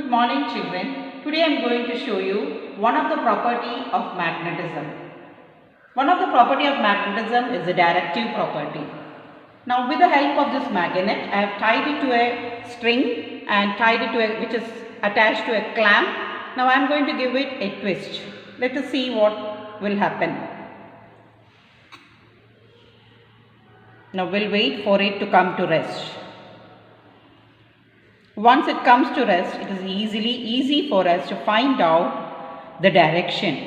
Good morning children. Today I am going to show you one of the property of magnetism. One of the property of magnetism is the directive property. Now with the help of this magnet I have tied it to a string and tied it to which is attached to a clamp. Now I am going to give it a twist. Let us see what will happen. Now we'll wait for it to come to rest. Once it comes to rest, it is easy for us to find out the direction.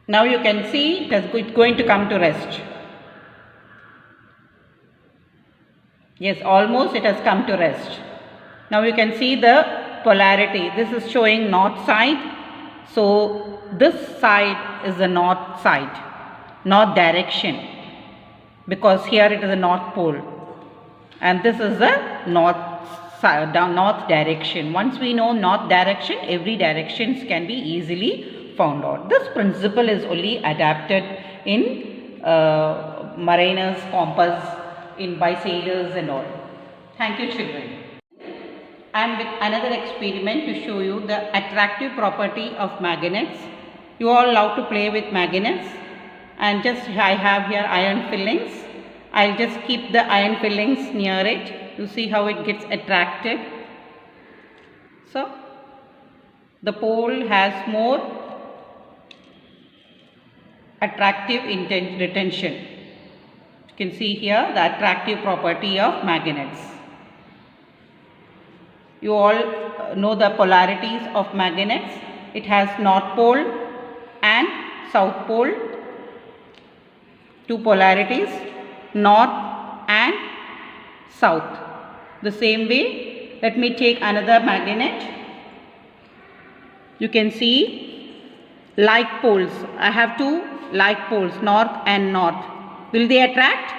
Now you can see it is going to come to rest. Yes, almost it has come to rest. Now you can see the polarity. This is showing north side. So this side is the north side, north direction, because here it is the north pole and this is the north side, north direction. Once we know north direction, every directions can be easily found out. This principle is only adapted in mariner's compass, by sailors and all. Thank you children. I am with another experiment to show you the attractive property of magnets. You all love to play with magnets, and I have here iron fillings. I'll just keep the iron fillings near it. You see how it gets attracted. So the pole has more attractive retention. You can see here the attractive property of magnets. You all know the polarities of magnets. It has north pole and south pole, two polarities, north and south. The same way, let me take another magnet. You can see like poles. I have two like poles, north and north. Will they attract?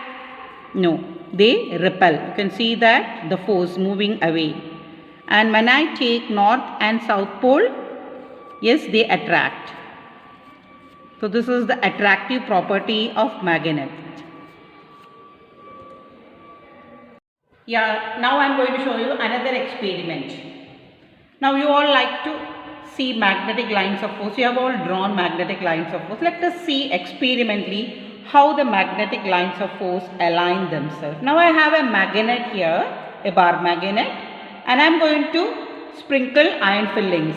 No, they repel. You can see that the force moving away. And when I take north and south pole, yes, they attract. So this is the attractive property of magnet. Yeah, now I am going to show you another experiment. Now you all like to see magnetic lines of force. You have all drawn magnetic lines of force. Let us see experimentally how the magnetic lines of force align themselves. Now I have a magnet here, a bar magnet, and I am going to sprinkle iron fillings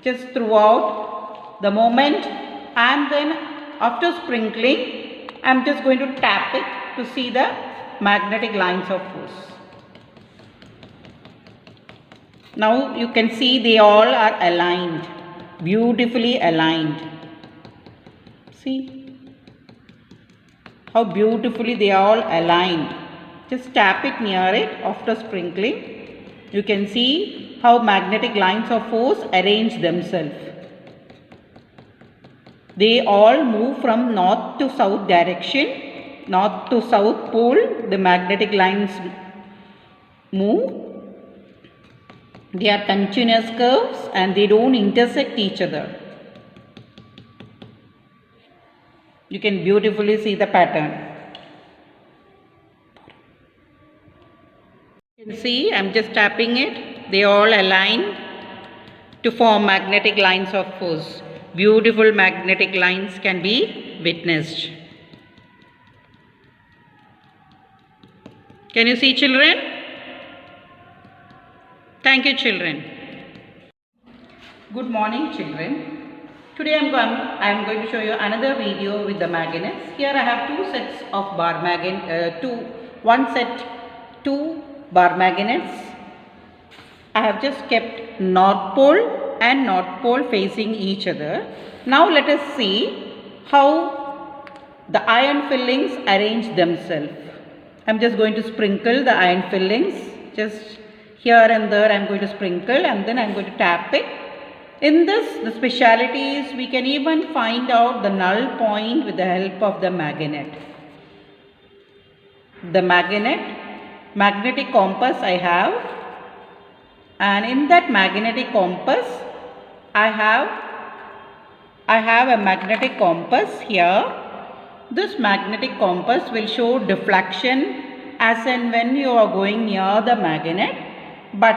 just throughout the moment, and then after sprinkling I am just going to tap it to see the magnetic lines of force. Now you can see they all are aligned, beautifully aligned. See how beautifully they are all aligned. Just tap it near it after sprinkling. You can see how magnetic lines of force arrange themselves. They all move from north to south direction, north to south pole. The magnetic lines move. They are continuous curves and they don't intersect each other. You can beautifully see the pattern. You can see I am just tapping it. They all align to form magnetic lines of force. Beautiful magnetic lines can be witnessed. Can you see children? Thank you children. Good morning children. Today I am going to show you another video with the magnets. Here I have two sets of bar magnets, two bar magnets. I have just kept north pole and north pole facing each other. Now let us see how the iron fillings arrange themselves. I am just going to sprinkle the iron fillings. Just here and there I am going to sprinkle, and then I am going to tap it. In this, the speciality is we can even find out the null point with the help of the magnet. The magnetic compass I have. And in that magnetic compass, I have a magnetic compass here. This magnetic compass will show deflection as and when you are going near the magnet. But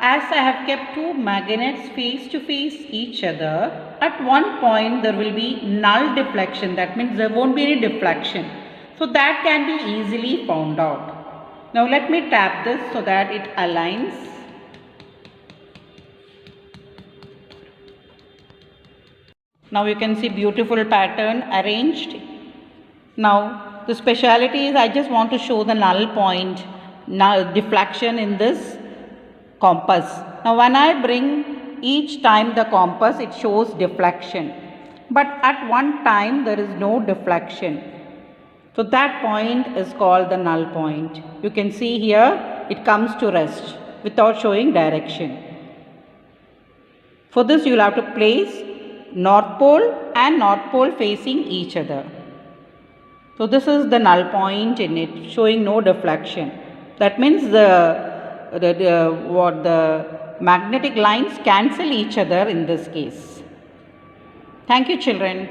as I have kept two magnets face to face each other, at one point there will be null deflection. That means there won't be any deflection. So that can be easily found out. Now let me tap this so that it aligns. Now you can see beautiful pattern arranged. Now the speciality is I just want to show the null point, null deflection in this compass. Now when I bring each time the compass, it shows deflection. But at one time there is no deflection. So that point is called the null point. You can see here it comes to rest without showing direction. For this you will have to place North Pole and North Pole facing each other. So this is the null point in it, showing no deflection. That means the magnetic lines cancel each other in this case. Thank you, children.